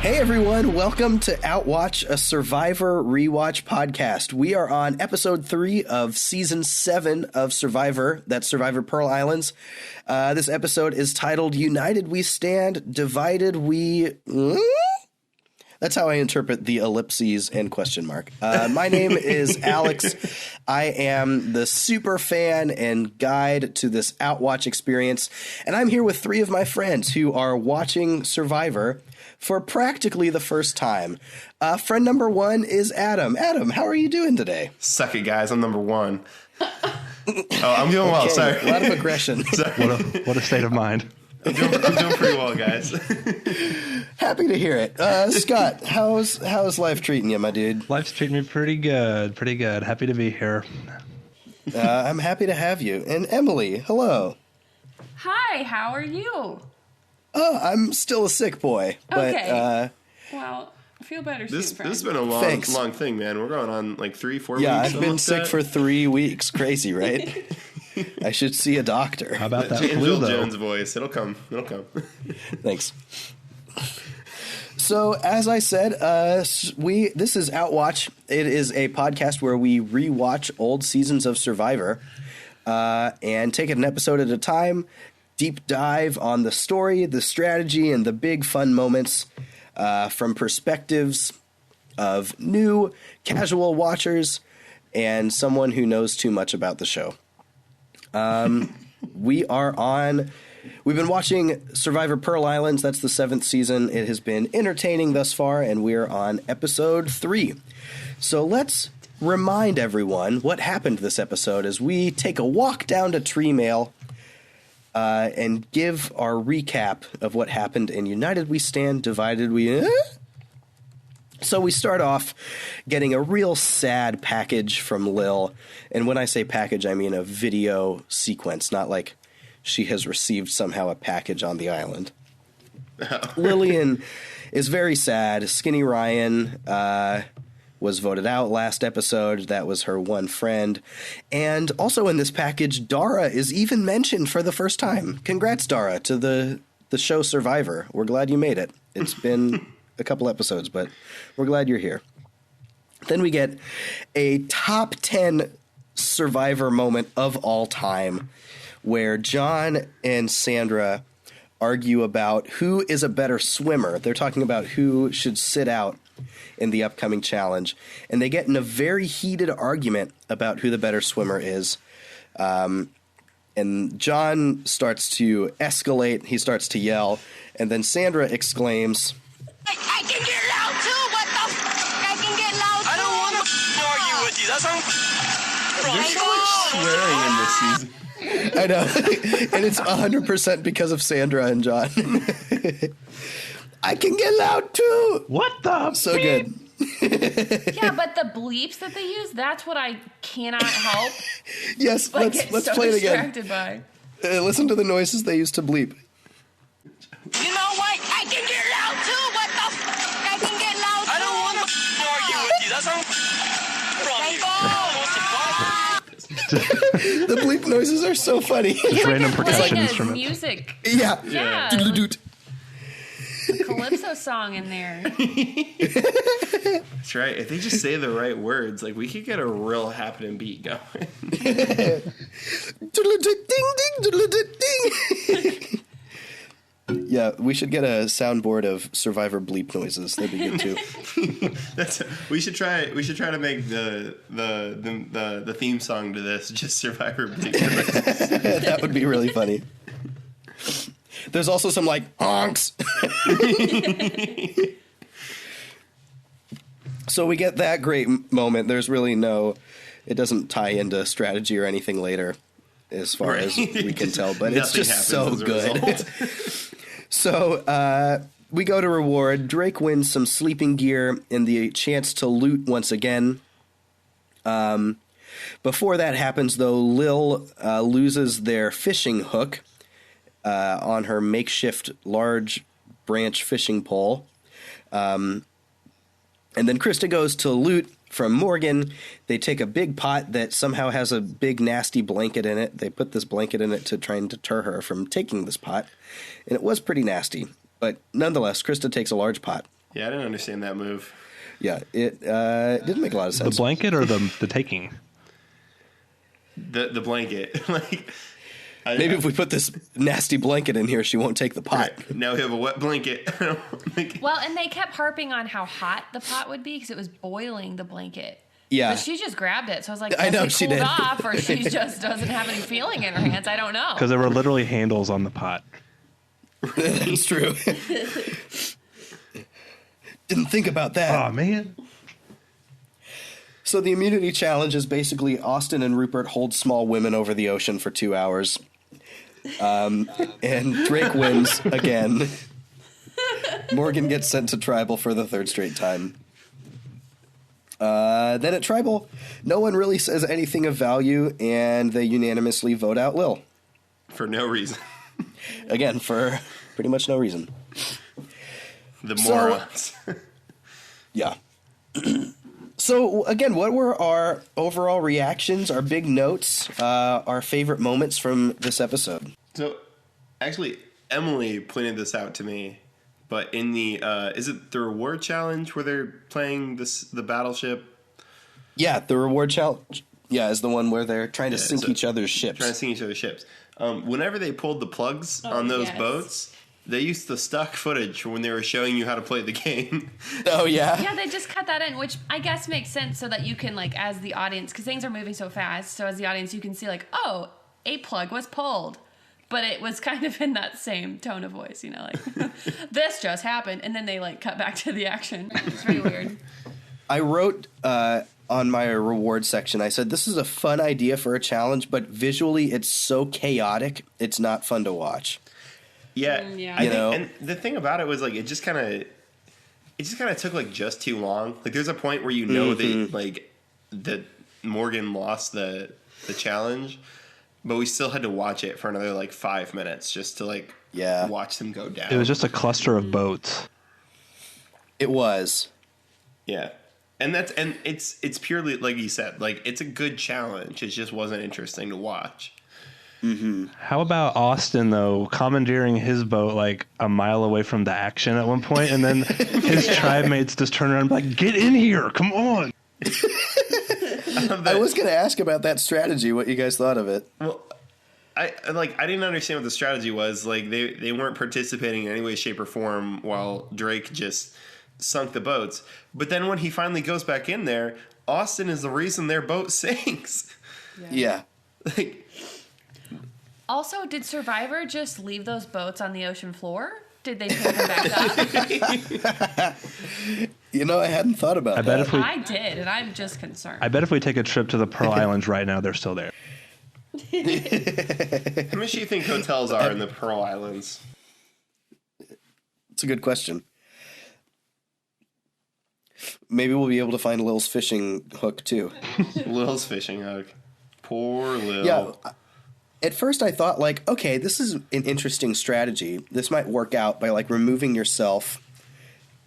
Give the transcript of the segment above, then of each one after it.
Hey everyone, welcome to Outwatch, a Survivor Rewatch podcast. We are on episode 3 of season 7 of Survivor, that's Survivor Pearl Islands. This episode is titled United We Stand, Divided We... That's how I interpret the ellipses and question mark. My name is Alex. I am the super fan and guide to this Outwatch experience, and I'm here with 3 of my friends who are watching Survivor for practically the first time. Friend number 1 is Adam. Adam, how are you doing today? Suck it, guys. I'm number 1. I'm doing well. Sorry. A lot of aggression. What a state of mind. I'm doing pretty well, guys. Happy to hear it. Scott, how's life treating you, my dude? Life's treating me pretty good. Pretty good. Happy to be here. I'm happy to have you. And Emily, hello. Hi, how are you? Oh, I'm still a sick boy. But, okay. Well, I feel better soon, This friend. has been a long thing, man. We're going on like 3-4 weeks. Yeah, I've been sick for 3 weeks. Crazy, right? I should see a doctor. How about that James flu, Earl though? Jones voice. It'll come. Thanks. So, as I said, this is Outwatch. It is a podcast where we rewatch old seasons of Survivor and take it an episode at a time, deep dive on the story, the strategy, and the big fun moments from perspectives of new, casual watchers and someone who knows too much about the show. We've been watching Survivor Pearl Islands. That's the 7th season. It has been entertaining thus far, and we're on episode 3. So let's remind everyone what happened this episode as we take a walk down to Tree Mail and give our recap of what happened in United We Stand, Divided We... So we start off getting a real sad package from Lil. And when I say package, I mean a video sequence, not like she has received somehow a package on the island. Lillian is very sad. Skinny Ryan was voted out last episode. That was her one friend. And also in this package, Dara is even mentioned for the first time. Congrats, Dara, to the show Survivor. We're glad you made it. It's been a couple episodes, but we're glad you're here. Then we get a top 10 Survivor moment of all time where John and Sandra argue about who is a better swimmer. They're talking about who should sit out in the upcoming challenge. And they get in a very heated argument about who the better swimmer is. And John starts to escalate. He starts to yell. And then Sandra exclaims, I can get loud too. What the I can get loud too. I don't want to argue with you. That's There's so much swearing in this season. I know. And it's 100% because of Sandra and John. I can get loud too. What the? So good. Yeah, but the bleeps that they use, that's what I cannot help. Yes, But let's so play it again. distracted by. Listen to the noises they used to bleep. You know what? I can get loud too. What the I can get loud too. I don't want to argue with you. That's The bleep noises are so funny. Just random They're percussion playing a instrument. music. Yeah. Yeah. Doodle-doot. Calypso song in there. That's right. If they just say the right words, like we could get a real happening beat going. Doodle-doot, ding, ding, doodle-doot, ding. Yeah, we should get a soundboard of Survivor bleep noises. That'd be good too. We should try to make the theme song to this just Survivor bleep. That would be really funny. There's also some like honks. So we get that great moment. There's really it doesn't tie into strategy or anything later as far as we can tell, but it's just so good. So we go to reward. Drake wins some sleeping gear and the chance to loot once again. Before that happens, though, Lil loses their fishing hook on her makeshift large branch fishing pole. And then Krista goes to loot from Morgan. They take a big pot that somehow has a big nasty blanket in it. They put this blanket in it to try and deter her from taking this pot. And it was pretty nasty. But nonetheless, Krista takes a large pot. Yeah, I didn't understand that move. Yeah, it didn't make a lot of The sense. blanket or the taking? The blanket. Like, Maybe if we put this nasty blanket in here, she won't take the pot. right, now we have a wet blanket. Like, Well, and they kept harping on how hot the pot would be because it was boiling the blanket. Yeah. But she just grabbed it. So I was like, I know, it she cooled did. off or she just doesn't have any feeling in her hands. I don't know. Because there were literally handles on the pot. That's true. Didn't think about that. Oh, man. So the immunity challenge is basically Austin and Rupert hold small women over the ocean for 2 hours. And Drake wins again. Morgan gets sent to tribal for the third straight time. Then at tribal, no one really says anything of value, and they unanimously vote out Lil. for no reason. Again, for pretty much no reason. The So- morons. Yeah. So, again, what were our overall reactions, our big notes, our favorite moments from this episode? So, actually, Emily pointed this out to me, but in the is it the reward challenge where they're playing the battleship? Yeah, the reward challenge, is the one where they're trying to Yeah, sink so- each other's ships. Trying to sink each other's ships. Whenever they pulled the plugs on those yes. boats, they used the stock footage when they were showing you how to play the game. Oh, yeah? Yeah, they just cut that in, which I guess makes sense so that you can, like, as the audience, because things are moving so fast, so as the audience, you can see, like, oh, a plug was pulled. But it was kind of in that same tone of voice, you know, like, this just happened. And then they, like, cut back to the action. It's pretty weird. I wrote on my reward section, I said, this is a fun idea for a challenge, but visually it's so chaotic, it's not fun to watch. Yeah, yeah. I You think, know? and the thing about it was like it just kind of took like just too long. Like there's a point where you know that Morgan lost the challenge, but we still had to watch it for another like 5 minutes just to like watch them go down. It was just a cluster of boats. It was. Yeah. And it's purely like you said, like it's a good challenge. It just wasn't interesting to watch. How about Austin, though, commandeering his boat like a mile away from the action at one point, and then his tribe mates just turn around and be like, get in here, come on. I was going to ask about that strategy, what you guys thought of it. Well, I didn't understand what the strategy was. Like they weren't participating in any way, shape, or form while Drake just sunk the boats. But then when he finally goes back in there, Austin is the reason their boat sinks. Yeah. Like, Also, did Survivor just leave those boats on the ocean floor? Did they pick them back up? You know, I hadn't thought about I that. bet if we I did, and I'm just concerned. I bet if we take a trip to the Pearl Islands right now, they're still there. how much do you think hotels are in the Pearl Islands? It's a good question. Maybe we'll be able to find Lil's fishing hook, too. Lil's fishing hook. Poor Lil. Yeah. At first I thought, like, okay, this is an interesting strategy. This might work out by, like, removing yourself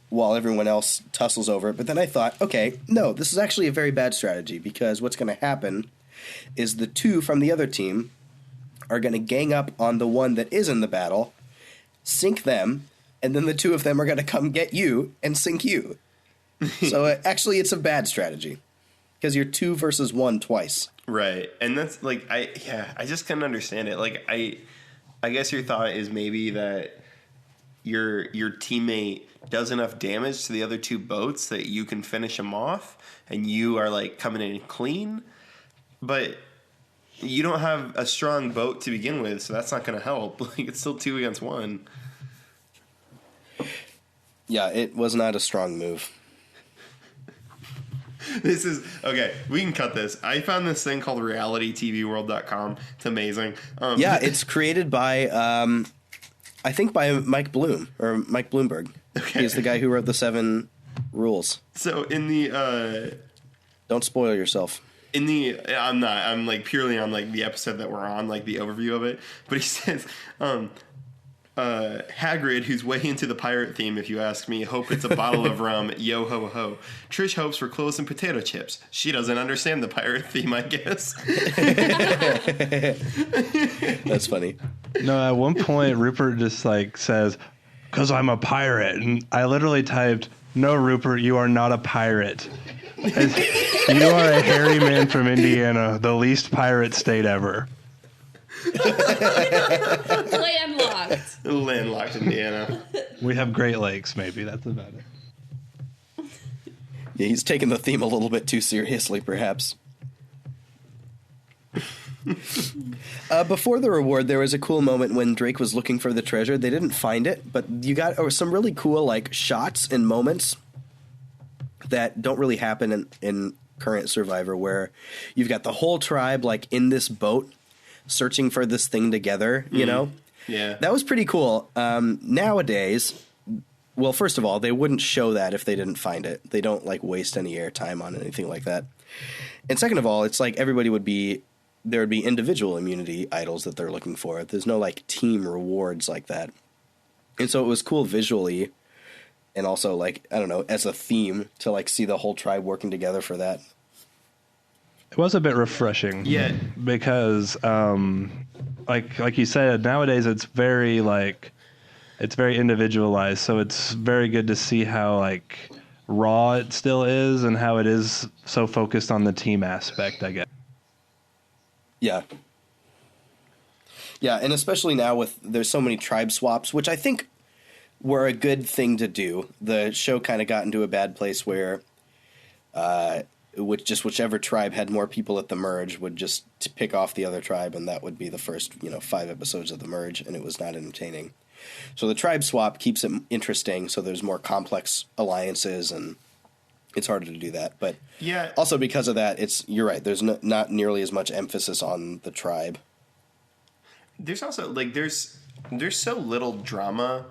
while everyone else tussles over it. But then I thought, okay, no, this is actually a very bad strategy because what's going to happen is the two from the other team are going to gang up on the one that is in the battle, sink them, and then the two of them are going to come get you and sink you. So actually it's a bad strategy because you're 2 versus 1 twice. Right. And that's like I just couldn't understand it. Like I guess your thought is maybe that your teammate does enough damage to the other two boats that you can finish them off and you are like coming in clean, but you don't have a strong boat to begin with, so that's not going to help. Like it's still 2 against 1. Yeah, it was not a strong move. This is okay. We can cut this. I found this thing called realitytvworld.com. It's amazing. Yeah, it's created by, I think by Mike Bloom or Mike Bloomberg. Okay. He's the guy who wrote the 7 rules. So in the Don't spoil yourself. I'm not. I'm like purely on like the episode that we're on, like the overview of it. But he says, Hagrid, who's way into the pirate theme, if you ask me, hope it's a bottle of rum, yo ho ho. Trish hopes for clothes and potato chips. She doesn't understand the pirate theme, I guess. That's funny. No, at one point Rupert just like says, Because I'm a pirate. And I literally typed, no, Rupert, you are not a pirate. You are a hairy man from Indiana, the least pirate state ever. Landlocked. Landlocked Indiana. We have Great Lakes, maybe. That's about it. Yeah, he's taking the theme a little bit too seriously, perhaps. Before the reward, there was a cool moment when Drake was looking for the treasure. They didn't find it, but you got some really cool like shots and moments that don't really happen in current Survivor, where you've got the whole tribe like in this boat searching for this thing together. You know, Yeah, that was pretty cool. Nowadays, well, first of all, they wouldn't show that if they didn't find it. They don't like waste any airtime on anything like that. And second of all, it's like there would be individual immunity idols that they're looking for. There's no like team rewards like that. And so it was cool visually and also like, I don't know, as a theme to like see the whole tribe working together for that. It was a bit refreshing. Yeah. Because, like you said, nowadays it's very individualized. So it's very good to see how like raw it still is and how it is so focused on the team aspect, I guess. Yeah. Yeah, and especially now there's so many tribe swaps, which I think were a good thing to do. The show kind of got into a bad place where whichever tribe had more people at the merge would just pick off the other tribe, and that would be the first 5 episodes of the merge, and it was not entertaining. So the tribe swap keeps it interesting, so there's more complex alliances, and it's harder to do that. But yeah. also because of that, you're right. There's not nearly as much emphasis on the tribe. There's also like there's so little drama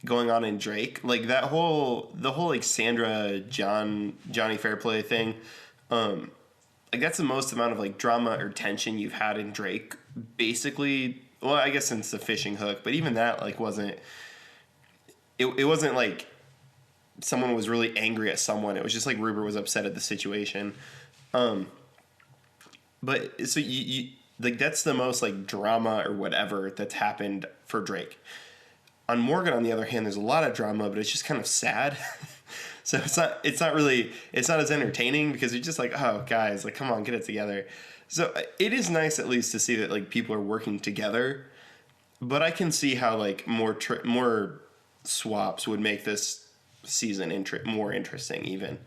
going on in Drake. Like the whole like Sandra Johnny Fairplay thing. Like that's the most amount of like drama or tension you've had in Drake. Basically, well, I guess since the fishing hook, but even that like wasn't. It wasn't like someone was really angry at someone. It was just like Rupert was upset at the situation. But so you like that's the most like drama or whatever that's happened for Drake. On Morgan, on the other hand, there's a lot of drama, but it's just kind of sad. So it's not as entertaining because you're just like, oh guys, like come on, get it together. So it is nice at least to see that like people are working together. But I can see how like more swaps would make this season more interesting even.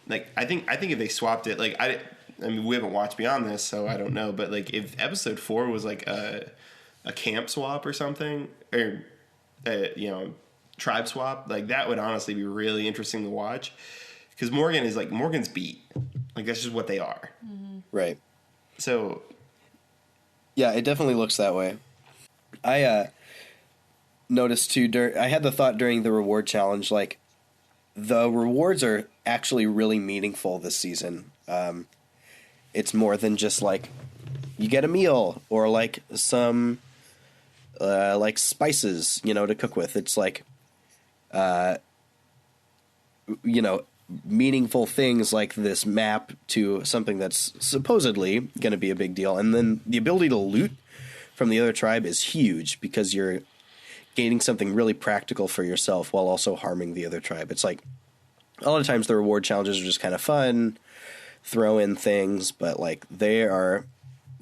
Like I think if they swapped it, like I mean we haven't watched beyond this, so I don't know, but like if episode 4 was like a camp swap or something, or tribe swap, like that would honestly be really interesting to watch, because Morgan's beat, like that's just what they are. Mm-hmm. Right. So yeah, it definitely looks that way. I noticed too. I had the thought during the reward challenge, like the rewards are actually really meaningful this season. It's more than just like you get a meal or like some like spices, to cook with. It's like meaningful things like this map to something that's supposedly going to be a big deal. And then the ability to loot from the other tribe is huge because you're gaining something really practical for yourself while also harming the other tribe. It's like a lot of times the reward challenges are just kind of fun, throw in things, but like they are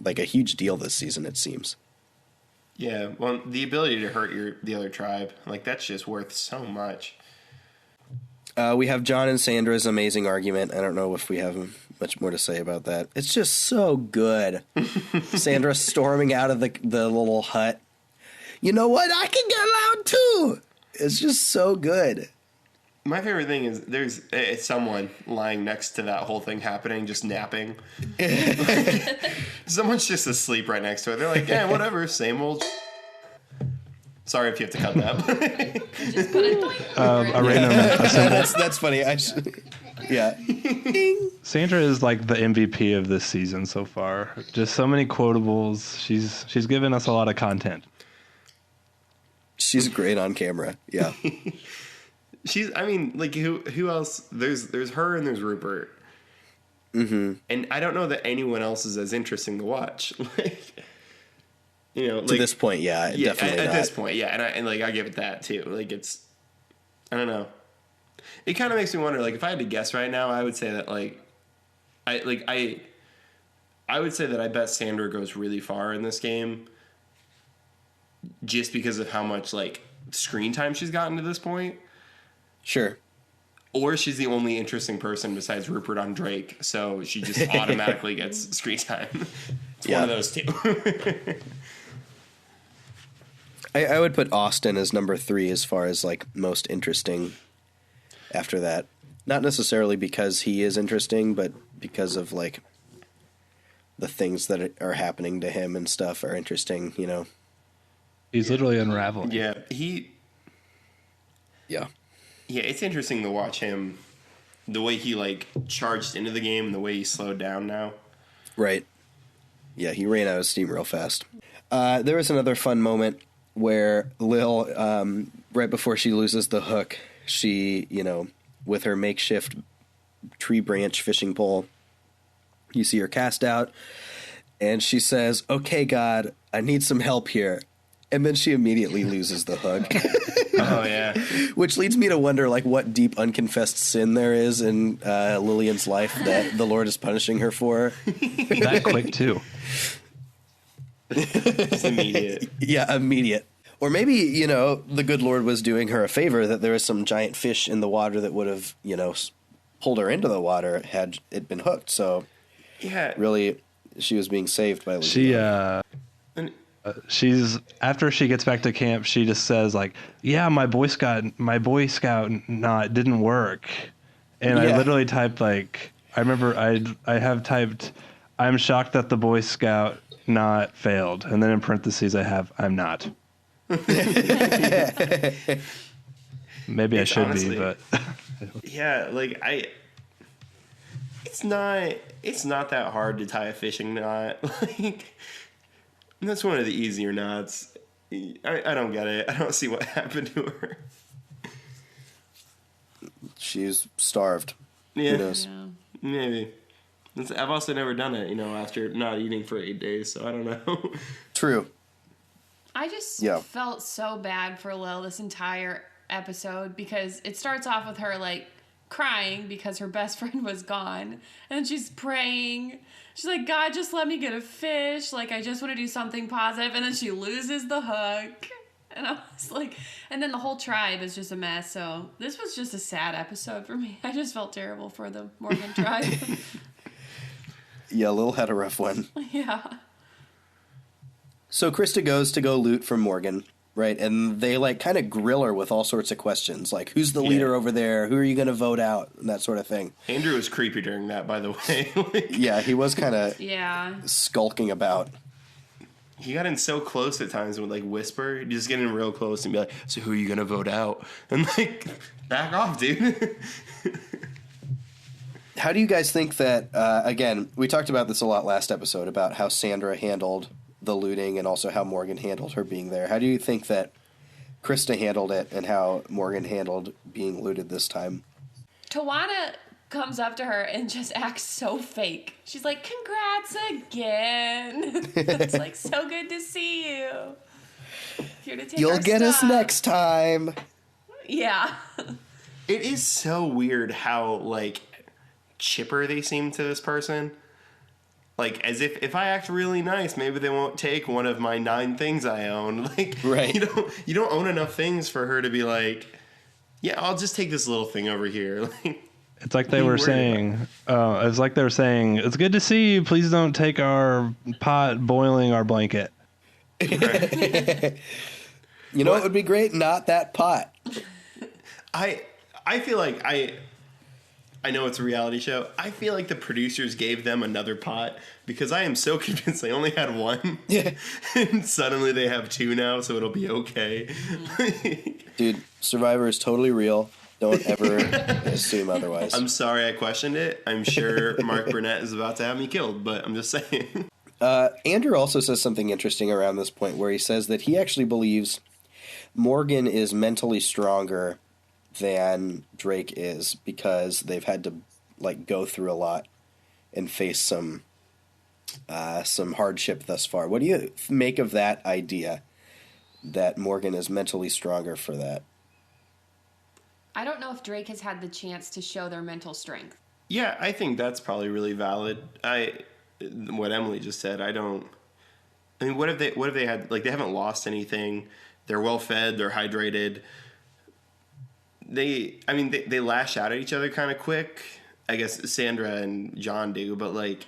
like a huge deal this season, it seems. yeah, well, the ability to hurt the other tribe, like that's just worth so much. We have John and Sandra's amazing argument. I don't know if we have much more to say about that. It's just so good. Sandra storming out of the little hut. You know what? I can get loud too. It's just so good. My favorite thing is there's someone lying next to that whole thing happening, just napping. Someone's just asleep right next to it. They're like, yeah, whatever, same old. Sorry if you have to cut that. Just put it A random That's funny. Yeah. Sandra is like the MVP of this season so far. Just so many quotables. She's given us a lot of content. She's great on camera. Yeah. I mean, like who else? There's her and there's Rupert. Mm-hmm. And I don't know that anyone else is as interesting to watch. You know, To this point, yeah, definitely at not. this point, yeah, and I give it that too. Like it's, I don't know. It kind of makes me wonder. Like if I had to guess right now, I would say that I would say that I bet Sandra goes really far in this game, just because of how much like screen time she's gotten to this point. Sure. Or she's the only interesting person besides Rupert on Drake, so she just automatically gets screen time. It's one of those two. I would put Austin as number 3 as far as like most interesting after that. Not necessarily because he is interesting, but because of like the things that are happening to him and stuff are interesting, you know. He's literally unraveling. Yeah, Yeah. Yeah, it's interesting to watch him, the way he like charged into the game and the way he slowed down now. Right. Yeah, he ran out of steam real fast. There was another fun moment where Lil, right before she loses the hook, she, you know, with her makeshift tree branch fishing pole, you see her cast out, and she says, "Okay, God, I need some help here." And then she immediately loses the hook. Oh, yeah. Which leads me to wonder, like, what deep unconfessed sin there is in Lillian's life that the Lord is punishing her for. That quick, too. It's immediate. Yeah, immediate. Or maybe, you know, the good Lord was doing her a favor, that there was some giant fish in the water that would have, you know, pulled her into the water had it been hooked. So, Yeah. really, she was being saved by losing the hook. She's after she gets back to camp, she just says like, "Yeah, my Boy Scout knot didn't work," and I literally typed like, I remember I have typed, "I'm shocked that the Boy Scout knot failed," and then in parentheses I have, "I'm not." Maybe I should honestly, be, but yeah, like it's not that hard to tie a fishing knot. Like, that's one of the easier knots. I don't get it. I don't see what happened to her. She's starved. Yeah, Who knows? Yeah. maybe. I've also never done it, you know, after not eating for 8 days, so I don't know. True. I just Yeah. felt so bad for Lil this entire episode because it starts off with her like crying because her best friend was gone, and she's praying. She's like, "God, just let me get a fish. Like, I just want to do something positive." And then she loses the hook. And I was like, and then the whole tribe is just a mess. So this was just a sad episode for me. I just felt terrible for the Morgan tribe. Yeah, Lil had a rough one. Yeah. So Krista goes to go loot from Morgan, right? And they like kind of grill her with all sorts of questions, like who's the leader over there? Who are you going to vote out? And that sort of thing. Andrew was creepy during that, by the way. Like, Yeah, he was kind of Yeah. skulking about. he got in so close at times and would like whisper. He'd just get in real close and be like, "So who are you gonna vote out?" And like, back off, dude. How do you guys think that, again, we talked about this a lot last episode, about how Sandra handled the looting and also how Morgan handled her being there. How do you think that Krista handled it and how Morgan handled being looted this time? Tawana comes up to her and just acts so fake. She's like, "Congrats again." It's like, "So good to see you. Here to take You'll our get us stuff." next time. Yeah. It is so weird how like chipper they seem to this person. Like, as if I act really nice, maybe they won't take one of my 9 things I own. Like, Right. You don't own enough things for her to be like, "Yeah, I'll just take this little thing over here." Like, it's like they What are were you worried saying. It's like they were saying, "It's good to see you. Please don't take our pot boiling our blanket." You know what would be great? Not that pot. I feel like I know it's a reality show. I feel like the producers gave them another pot because I am so convinced they only had one. Yeah. And suddenly they have 2 now, so it'll be okay. Dude, Survivor is totally real. Don't ever assume otherwise. I'm sorry I questioned it. I'm sure Mark Burnett is about to have me killed, but I'm just saying. Andrew also says something interesting around this point where he says that he actually believes Morgan is mentally stronger than Drake is because they've had to like go through a lot and face some some hardship thus far. What do you make of that idea that Morgan is mentally stronger for that? I don't know if Drake has had the chance to show their mental strength. Yeah, I think that's probably really valid. What Emily just said, I mean, what if they had, like, they haven't lost anything. They're well fed, they're hydrated. They lash out at each other kind of quick. I guess Sandra and John do, but like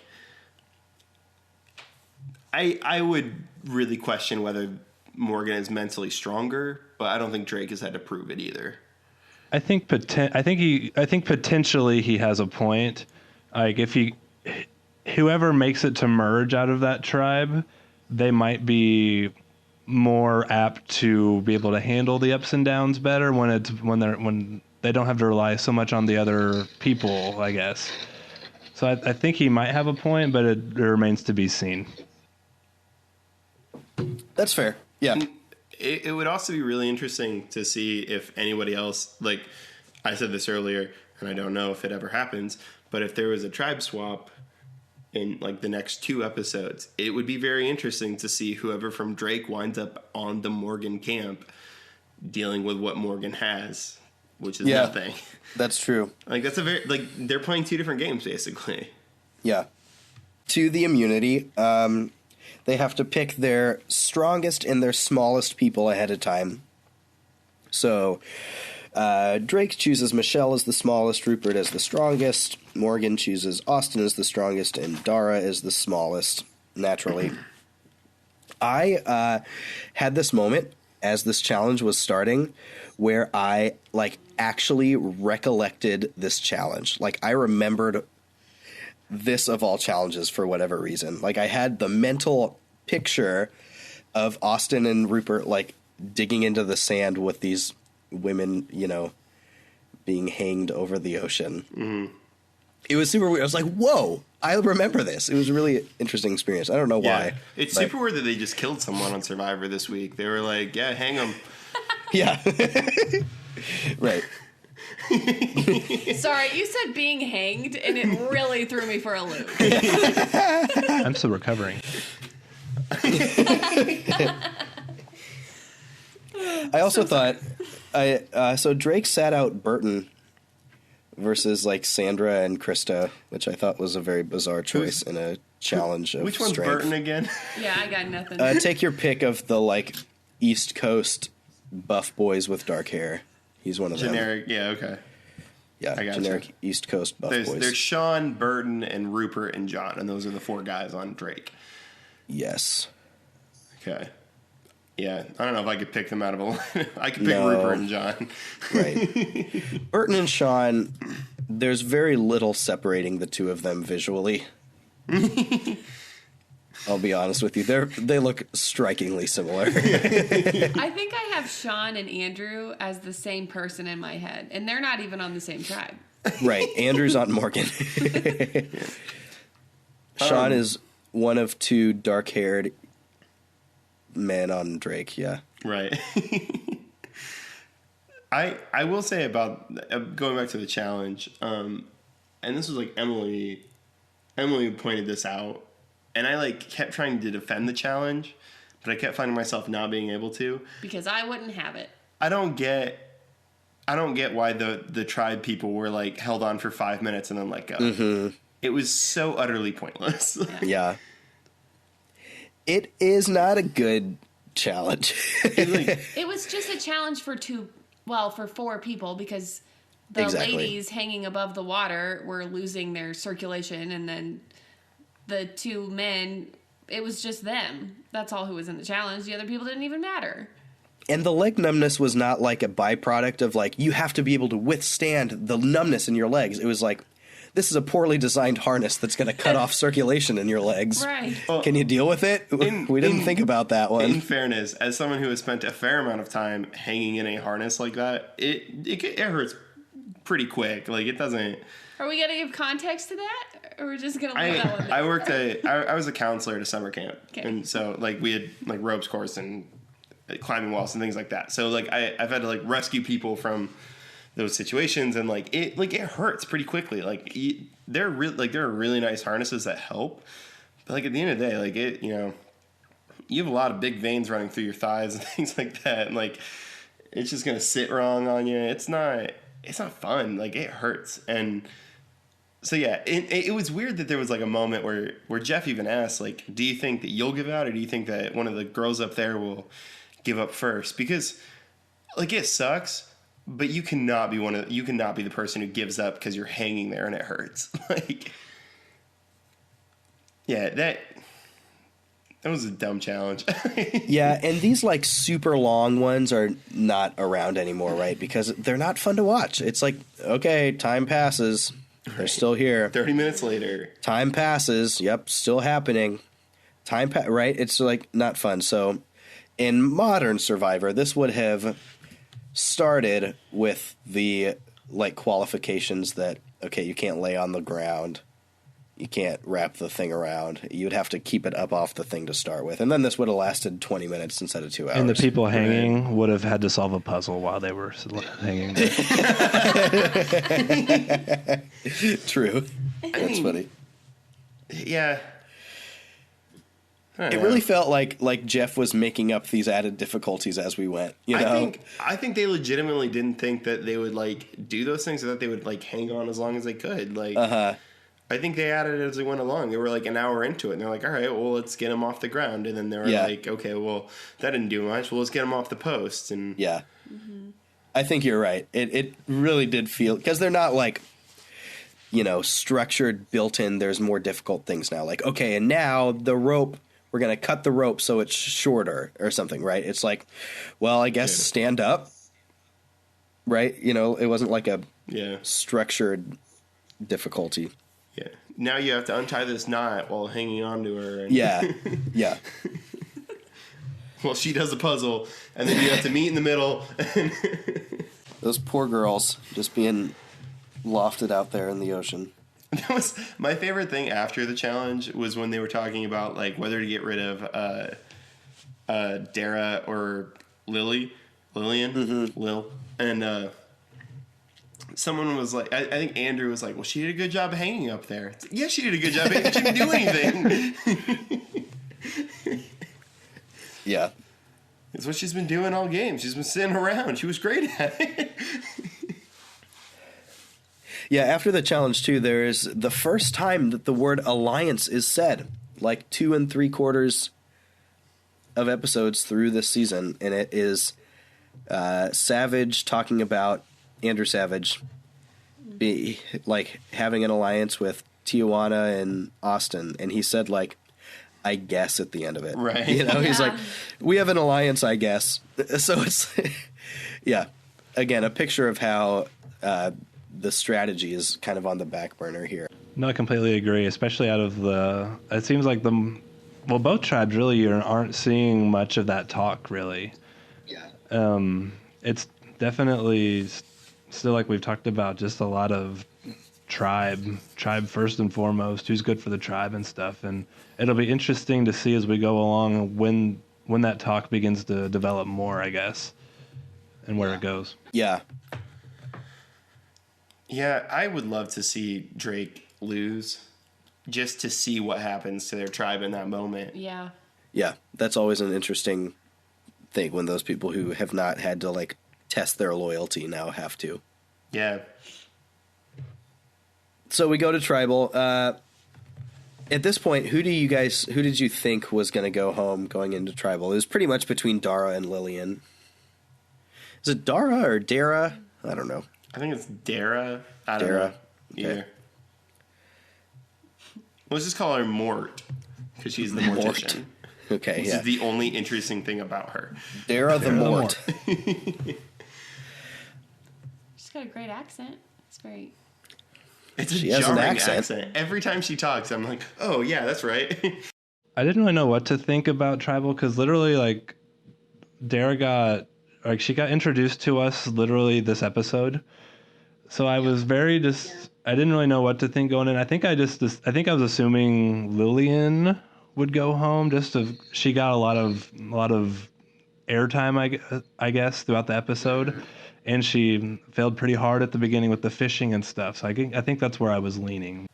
I would really question whether Morgan is mentally stronger, but I don't think Drake has had to prove it either. I think potentially he has a point. Like if whoever makes it to merge out of that tribe, they might be more apt to be able to handle the ups and downs better when they don't have to rely so much on the other people, I guess. So I think he might have a point, but it remains to be seen. That's fair. Yeah. It would also be really interesting to see if anybody else, like I said this earlier, and I don't know if it ever happens, but if there was a tribe swap in like the next 2 episodes, it would be very interesting to see whoever from Drake winds up on the Morgan camp dealing with what Morgan has, which is nothing. That's true. Like that's they're playing 2 different games basically. Yeah. To the immunity, they have to pick their strongest and their smallest people ahead of time. So Drake chooses Michelle as the smallest, Rupert as the strongest, Morgan chooses Austin as the strongest, and Dara as the smallest, naturally. I had this moment as this challenge was starting where I actually recollected this challenge. Like I remembered this of all challenges for whatever reason. Like I had the mental picture of Austin and Rupert digging into the sand with these women, being hanged over the ocean. Mm-hmm. It was super weird. I was like, whoa, I remember this. It was a really interesting experience. I don't know why. It's super weird that they just killed someone on Survivor this week. They were like, yeah, hang them. Yeah. Right. Sorry, you said being hanged, and it really threw me for a loop. I'm still recovering. I also thought, so Drake sat out Burton versus Sandra and Krista, which I thought was a very bizarre choice in a challenge of Which one's strength. Burton again? Yeah, I got nothing. Take your pick of the East Coast buff boys with dark hair. He's one of them. Generic, yeah, okay. Yeah, I gotcha. generic East Coast buff boys. There's Sean, Burton, and Rupert and John, and those are the 4 guys on Drake. Yes. Okay. Yeah, I don't know if I could pick them out of a I could pick Rupert and John. Right. Burton and Sean, there's very little separating the 2 of them visually. I'll be honest with you. They look strikingly similar. I think I have Sean and Andrew as the same person in my head, and they're not even on the same tribe. Right. Andrew's on Morgan. Sean is one of 2 dark-haired men on Drake, yeah. Right. I will say about going back to the challenge, and this was Emily pointed this out, and I kept trying to defend the challenge, but I kept finding myself not being able to. Because I wouldn't have it. I don't get why the tribe people were held on for 5 minutes and then let go. Mm-hmm. It was so utterly pointless. Yeah. It is not a good challenge. It was just a challenge for 4 people because the ladies hanging above the water were losing their circulation, and then the 2 men, it was just them. That's all who was in the challenge. The other people didn't even matter. And the leg numbness was not a byproduct of you have to be able to withstand the numbness in your legs. It was this is a poorly designed harness that's going to cut off circulation in your legs. Right. Can you deal with it? We didn't think about that one. In fairness, as someone who has spent a fair amount of time hanging in a harness like that, it hurts pretty quick. It doesn't. Are we going to give context to that? Or we're just going to leave that one there? I was a counselor at a summer camp. Okay. And so we had ropes course and climbing walls and things like that. So I've had to rescue people from those situations, and it hurts pretty quickly. There are really nice harnesses that help, But like at the end of the day, like you have a lot of big veins running through your thighs and things like that, and like it's just gonna sit wrong on you. It's not fun. Like it hurts. And so yeah, it was weird that there was like a moment where Jeff even asked, like, do you think that you'll give out, or do you think that one of the girls up there will give up first? Because like it sucks, but you cannot be the person who gives up because you're hanging there and it hurts. Like, yeah, that was a dumb challenge. Yeah, and these like super long ones are not around anymore, right? Because they're not fun to watch. It's like, okay, time passes. They're still here. 30 minutes later. Time passes. Yep, still happening. Right? It's like not fun. So in modern Survivor, this would have started with the like qualifications that, okay, you can't lay on the ground. You can't wrap the thing around. You'd have to keep it up off the thing to start with. And then this would have lasted 20 minutes instead of 2 hours. And the people hanging would have had to solve a puzzle while they were hanging there. True. That's funny. Yeah. It really felt like Jeff was making up these added difficulties as we went. You know? I think they legitimately didn't think that they would like do those things, or that they would like hang on as long as they could. Like, I think they added it as they went along. They were like an hour into it, and they're like, all right, well, let's get them off the ground. And then they were like, okay, well, that didn't do much. Well, let's get them off the posts. And yeah. Mm-hmm. I think you're right. It really did feel, because they're not like, structured, built in. There's more difficult things now. Like, okay, and now the rope, we're going to cut the rope so it's shorter or something, right? It's like, well, I guess stand up, right? It wasn't like a structured difficulty. Yeah. Now you have to untie this knot while hanging on to her. And yeah. Well, she does the puzzle, and then you have to meet in the middle. Those poor girls just being lofted out there in the ocean. That was my favorite thing after the challenge, was when they were talking about like whether to get rid of Dara or Lillian, Lil, and someone was like, I think Andrew was like, well, she did a good job of hanging up there. It's like, yeah, she did a good job, but she didn't do anything. Yeah. It's what she's been doing all game. She's been sitting around. She was great at it. Yeah, after the challenge, too, there is the first time that the word alliance is said, like 2 3/4 of episodes through this season, and it is Savage talking about Andrew Savage having an alliance with Tijuana and Austin, and he said, like, I guess at the end of it. Right. He's like, we have an alliance, I guess. So it's, yeah, again, a picture of how the strategy is kind of on the back burner here. No, I completely agree, especially out of it seems like both tribes really aren't seeing much of that talk, really. Yeah. It's definitely still, like we've talked about, just a lot of tribe first and foremost, who's good for the tribe and stuff. And it'll be interesting to see as we go along when that talk begins to develop more, I guess, and where it goes. Yeah. Yeah, I would love to see Drake lose, just to see what happens to their tribe in that moment. Yeah. Yeah, that's always an interesting thing when those people who have not had to, like, test their loyalty now have to. Yeah. So we go to tribal. At this point, who did you think was going to go home going into tribal? It was pretty much between Dara and Lillian. Is it Dara or Dara? I don't know. I think it's Dara. I don't know. Either. Okay. Let's just call her Mort, because she's the mortician. Okay, This is the only interesting thing about her. Dara the Mort. She's got a great accent. It's very... It's a She has an jarring accent. Every time she talks, I'm like, oh, yeah, that's right. I didn't really know what to think about tribal, because literally, like, Dara she got introduced to us literally this episode. So I was I didn't really know what to think going in. I think I was assuming Lillian would go home, she got a lot of airtime, I guess, throughout the episode. And she failed pretty hard at the beginning with the fishing and stuff. So I think that's where I was leaning.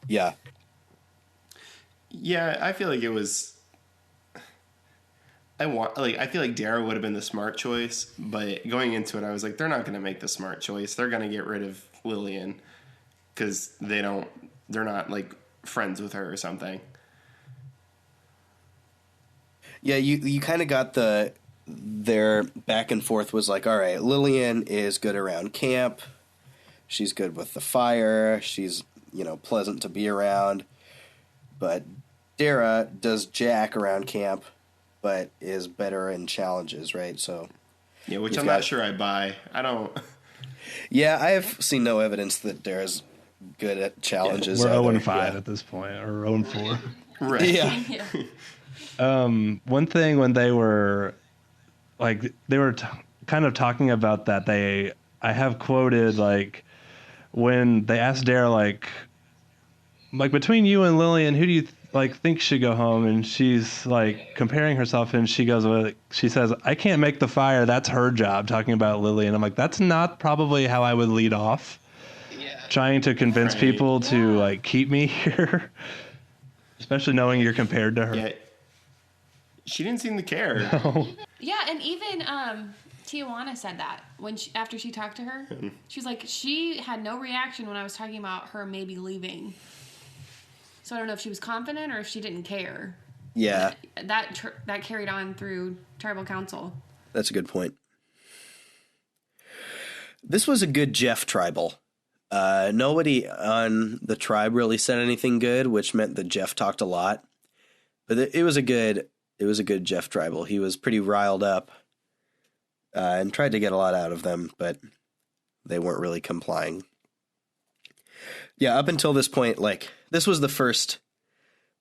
Yeah. Yeah, I feel like it was. I feel like Dara would have been the smart choice, but going into it, I was like, they're not going to make the smart choice. They're going to get rid of Lillian because they're not like friends with her or something. Yeah, you kind of got their back and forth was like, all right, Lillian is good around camp. She's good with the fire. She's, pleasant to be around. But Dara does jack around camp, but is better in challenges, right? So yeah, which I'm not sure I buy. I don't. Yeah, I have seen no evidence that Dara's good at challenges. We're either. 0-5 at this point, or 0-4. Right. Yeah. Yeah. One thing when they were kind of talking about that, I have quoted like when they asked Dara like between you and Lillian, who do you think should go home? And she's like comparing herself, and she says, I can't make the fire. That's her job, talking about Lillian. I'm like, that's not probably how I would lead off. Yeah. Trying to convince people to keep me here, especially knowing you're compared to her. Yeah. She didn't seem to care. No. Yeah, and even Tijuana said that after she talked to her. She was like, she had no reaction when I was talking about her maybe leaving. So I don't know if she was confident or if she didn't care. Yeah. That carried on through tribal council. That's a good point. This was a good Jeff tribal. Nobody on the tribe really said anything good, which meant that Jeff talked a lot. But it was a good Jeff tribal. He was pretty riled up and tried to get a lot out of them, but they weren't really complying. Yeah, up until this point, this was the first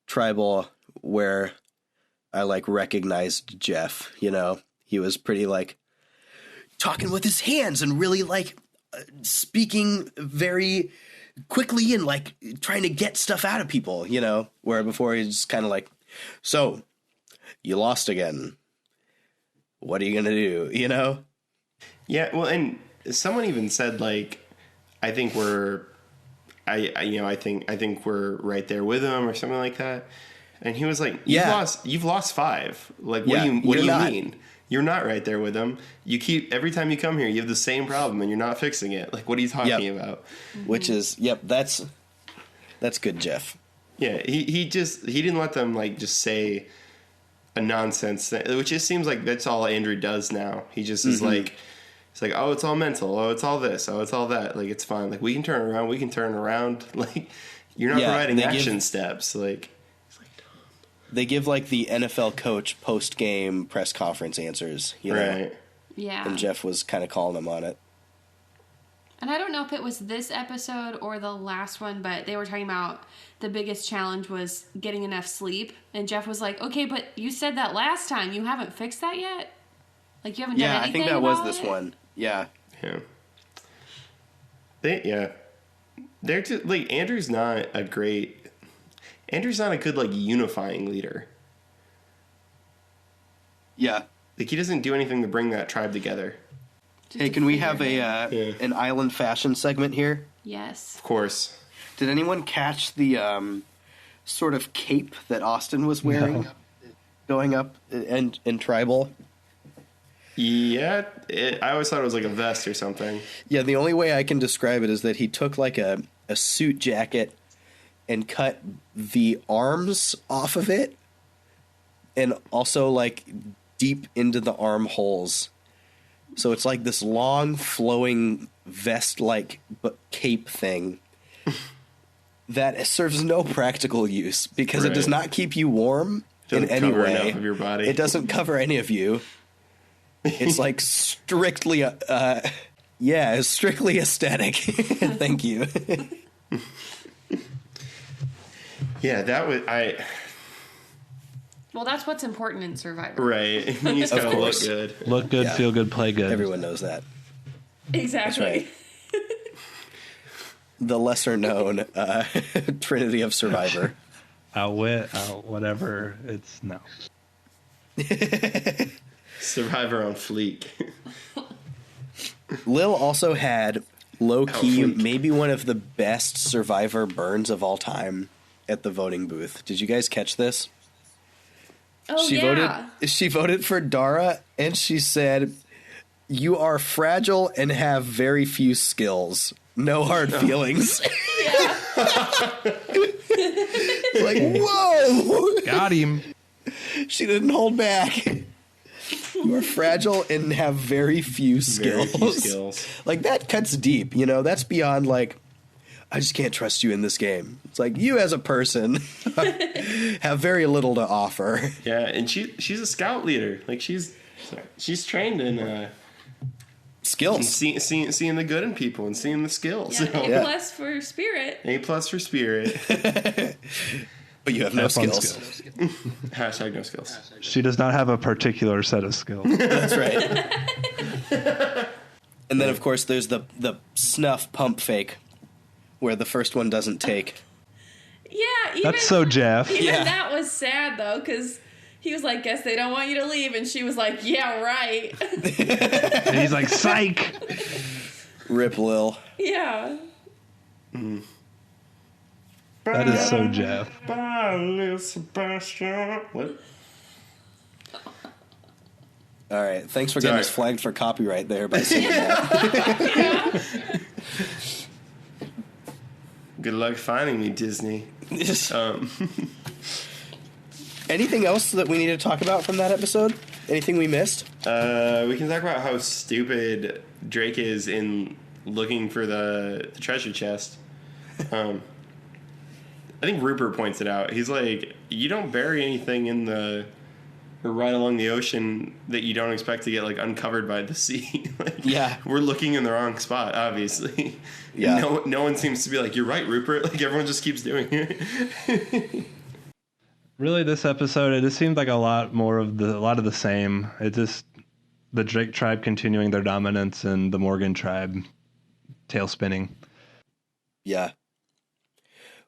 tribal where I recognized Jeff. He was pretty talking with his hands and really speaking very quickly and trying to get stuff out of people, where before he's kind of so you lost again. What are you going to do? Yeah. Well, and someone even said I think we're we're right there with him or something like that. And he was like, you've lost 5. What do you mean? You're not right there with him. Every time you come here, you have the same problem and you're not fixing it. What are you talking about? Which is, that's good, Jeff. Yeah. He didn't let them just say a nonsense thing, which just seems like that's all Andrew does now. He just is it's oh, it's all mental. Oh, it's all this. Oh, it's all that. It's fine. We can turn around. We can turn around. You're not providing action steps. They give the NFL coach post-game press conference answers, Right. Yeah. And Jeff was kind of calling them on it. And I don't know if it was this episode or the last one, but they were talking about the biggest challenge was getting enough sleep. And Jeff was like, okay, but you said that last time. You haven't fixed that yet? You haven't done anything Yeah, I think that was about this it? one. Yeah. Yeah. They're just, Andrew's not a good, unifying leader. Yeah. He doesn't do anything to bring that tribe together. Hey, can we have an island fashion segment here? Yes. Of course. Did anyone catch the sort of cape that Austin was wearing going up in tribal? Yeah, I always thought it was a vest or something. Yeah, the only way I can describe it is that he took a suit jacket and cut the arms off of it and also deep into the armholes. So it's this long flowing vest cape thing that serves no practical use because it does not keep you warm in any way. Enough of your body. It doesn't cover any of you. It's strictly it's strictly aesthetic. Thank you. Yeah, that was Well, that's what's important in Survivor. Right. You just gotta look good. Look good, feel good, play good. Everyone knows that. Exactly. That's right. The lesser known Trinity of Survivor. Outwit, whatever. It's no. Survivor on fleek. Lil also had low-key maybe one of the best Survivor burns of all time. at the voting booth. Did you guys catch this? Oh, She voted for Dara, and she said, "You are fragile and have very few skills. No hard feelings." Yeah. Like, whoa! Got him. She didn't hold back. You are fragile and have very few skills. Very few skills. Like, that cuts deep, you know? That's beyond, like, I just can't trust you in this game. It's like, you as a person have very little to offer. Yeah, and she's a scout leader. Like, she's trained in Skills. seeing the good in people and seeing the skills. Yeah, So, A plus for spirit. A+ for spirit. But you have no Have fun skills. Hashtag no skills. She does not have a particular set of skills. That's right. And then, of course, there's the snuff pump fake, where the first one doesn't take. Yeah, even, That's so Jeff. Even Yeah. that was sad, though, because he was like, guess they don't want you to leave. And she was like, yeah, right. And he's like, psych. Rip Lil. Yeah. That is so Jeff. Bye, little Sebastian. What? All right. Thanks for getting us Sorry. flagged for copyright there by saying that. Good luck finding me, Disney. Anything else that we need to talk about from that episode? Anything we missed? We can talk about how stupid Drake is in looking for the treasure chest. I think Rupert points it out. He's like, you don't bury anything in or right along the ocean that you don't expect to get like uncovered by the sea. Like, Yeah. we're looking in the wrong spot, obviously. Yeah. No one seems to be like, you're right, Rupert. Like, everyone just keeps doing it. Really, this episode, it just seemed like a lot of the same. It just the Drake tribe continuing their dominance and the Morgan tribe tail spinning. Yeah.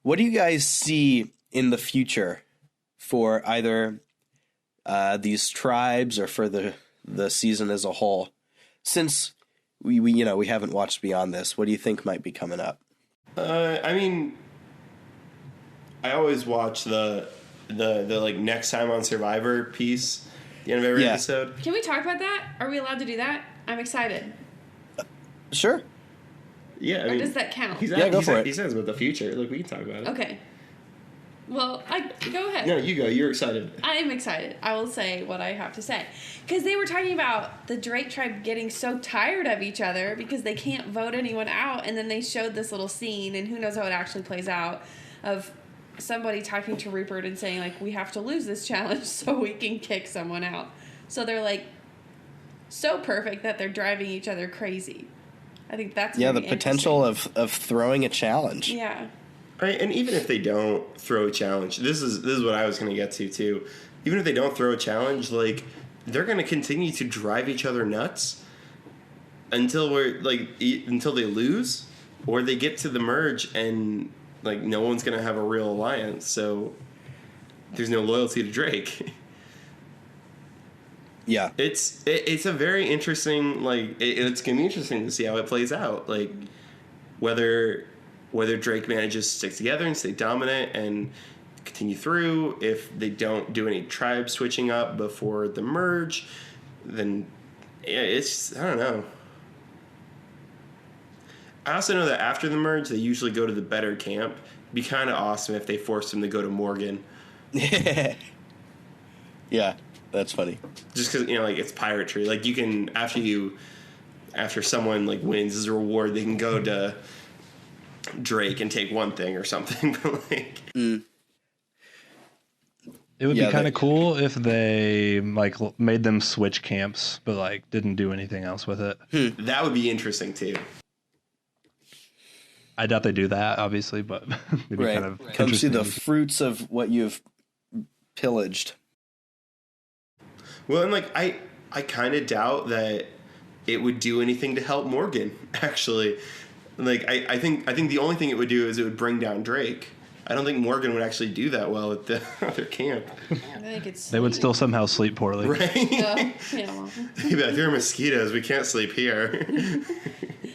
What do you guys see in the future for either these tribes or for the season as a whole? Since we haven't watched beyond this, what do you think might be coming up? I mean, I always watch the like next time on Survivor piece at the end of every episode. Can we talk about that? Are we allowed to do that? I'm excited. Sure. Yeah, I Or mean, does that count? Go for it. He says about the future. Look, we can talk about it. Okay. Well, go ahead. No, you go. You're excited. I am excited. I will say what I have to say. Because they were talking about the Drake tribe getting so tired of each other because they can't vote anyone out. And then they showed this little scene, and who knows how it actually plays out, of somebody talking to Rupert and saying, like, we have to lose this challenge so we can kick someone out. So they're, like, so perfect that they're driving each other crazy. I think that's Yeah, the very potential interesting. of throwing a challenge. Yeah. Right, and even if they don't throw a challenge, this is what I was going to get to too. Even if they don't throw a challenge, like, they're going to continue to drive each other nuts until until they lose or they get to the merge and like no one's going to have a real alliance. So there's no loyalty to Drake. Yeah. It's a very interesting, like, it's going to be interesting to see how it plays out. Like, whether Drake manages to stick together and stay dominant and continue through. If they don't do any tribe switching up before the merge, then yeah, it's, I don't know. I also know that after the merge, they usually go to the better camp. It'd be kind of awesome if they forced them to go to Morgan. Yeah, that's funny. Just because, like, it's piratery. Like, you can, after someone, like, wins as a reward, they can go to Drake and take one thing or something. But, like... It would be kind of cool if they, like, made them switch camps, but, like, didn't do anything else with it. That would be interesting, too. I doubt they do that, obviously, but it'd be kind of Come see the interesting. fruits of what you've pillaged. Well, and, like, I kind of doubt that it would do anything to help Morgan, actually. Like, I think the only thing it would do is it would bring down Drake. I don't think Morgan would actually do that well at the other camp. I think it's... They would still somehow sleep poorly. Right? Yeah, well. They'd be like, there are mosquitoes. We can't sleep here.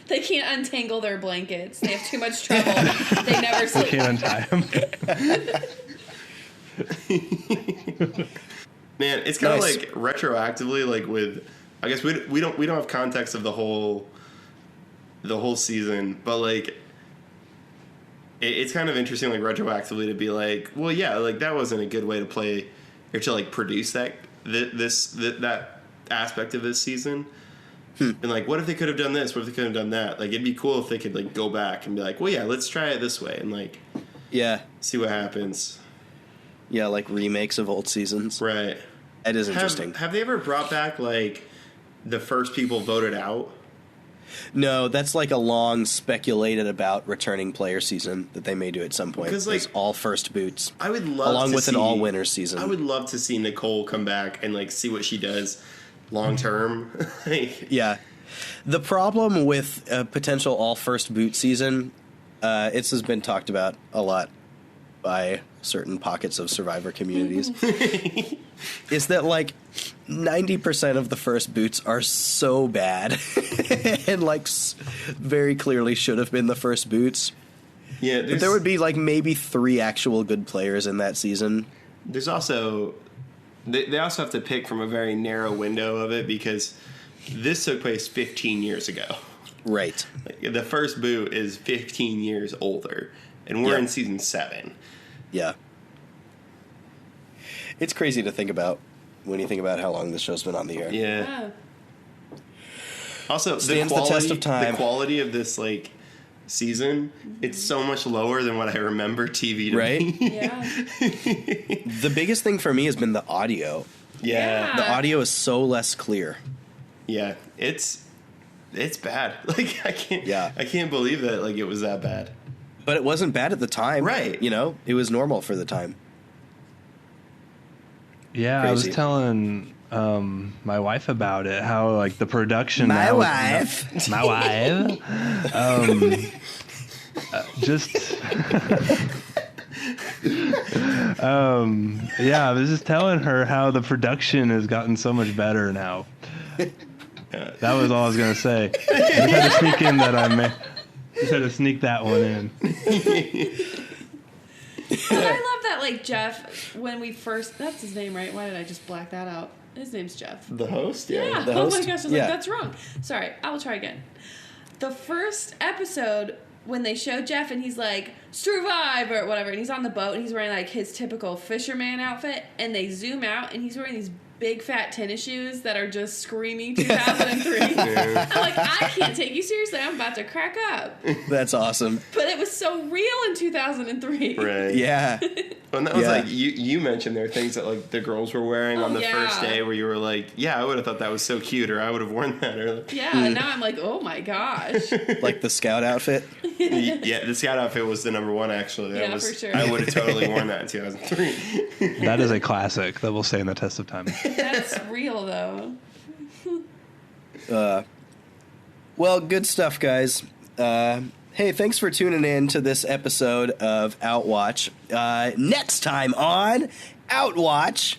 They can't untangle their blankets. They have too much trouble. They never sleep. Can't untie him. Man, it's kind of Nice. like retroactively, like with, I guess we don't have context of the whole season, but like it's kind of interesting, like retroactively to be like, well, yeah, like that wasn't a good way to play or to like produce that aspect of this season. And like, what if they could have done this? What if they could have done that? Like, it'd be cool if they could like go back and be like, well, yeah, let's try it this way and like, Yeah. see what happens. Yeah, like remakes of old seasons. Right. That is interesting. Have they ever brought back like the first people voted out? No, that's like a long speculated about returning player season that they may do at some point. Because, like, It's all first boots. I would love along to with see, an all winners season. I would love to see Nicole come back and like see what she does long term. Like, Yeah. The problem with a potential all first boot season, it has been talked about a lot by certain pockets of Survivor communities, is that like 90% of the first boots are so bad and like very clearly should have been the first boots. yeah, But there would be like maybe 3 actual good players in that season. There's also they also have to pick from a very narrow window of it because this took place 15 years ago. Right. Like, the first boot is 15 years older, and we're Yeah. in season 7. Yeah. It's crazy to think about when you think about how long this show's been on the air. Yeah. Oh. Also, Stands the test of time. The quality of this like season, it's so much lower than what I remember TV to Right? be. Yeah. The biggest thing for me has been the audio. Yeah. The audio is so less clear. Yeah. It's bad. Like I can't believe that like it was that bad. But it wasn't bad at the time. Right. You know, it was normal for the time. Yeah, I was Crazy. telling my wife about it. How like the production. My now- wife. My wife. Just. Yeah, I was just telling her how the production has gotten so much better now. That was all I was gonna say. I just had to sneak in that just had to sneak that one in. But I love that, like, Jeff, when we first... That's his name, right? Why did I just black that out? His name's Jeff. The host? Yeah. The Oh host? my gosh, I was Yeah. like, that's wrong. Sorry, I will try again. The first episode, when they show Jeff and he's like, survive or whatever, and he's on the boat and he's wearing like his typical fisherman outfit, and they zoom out and he's wearing these big fat tennis shoes that are just screaming 2003. I'm like, I can't take you seriously. I'm about to crack up. That's awesome. But it was so real in 2003. Right. Yeah. And that was Yeah. like you mentioned there are things that like the girls were wearing on the yeah. first day where you were like, yeah, I would have thought that was so cute, or I would have worn that, or Yeah, and now I'm like, oh my gosh. Like the scout outfit. yeah, the scout outfit was the number one actually. That Yeah, was, for sure. I would have totally worn that in 2003. That is a classic that will stand the test of time. That's real though. Well, good stuff, guys. Hey, thanks for tuning in to this episode of Outwatch. Next time on Outwatch,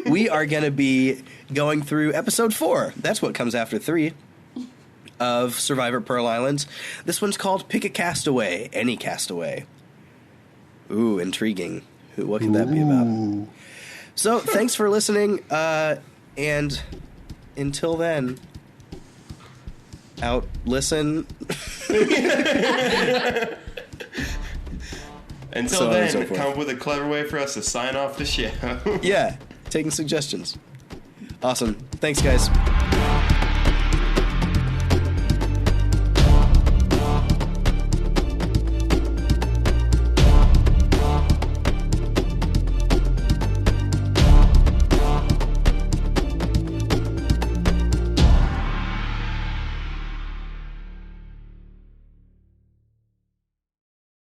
we are going to be going through episode 4. That's what comes after 3 of Survivor Pearl Islands. This one's called Pick a Castaway, Any Castaway. Ooh, intriguing. What could that be about? So, thanks for listening, and until then, listen. Until So on and then, so forth. come up with a clever way for us to sign off the show. Yeah, taking suggestions. Awesome. Thanks, guys.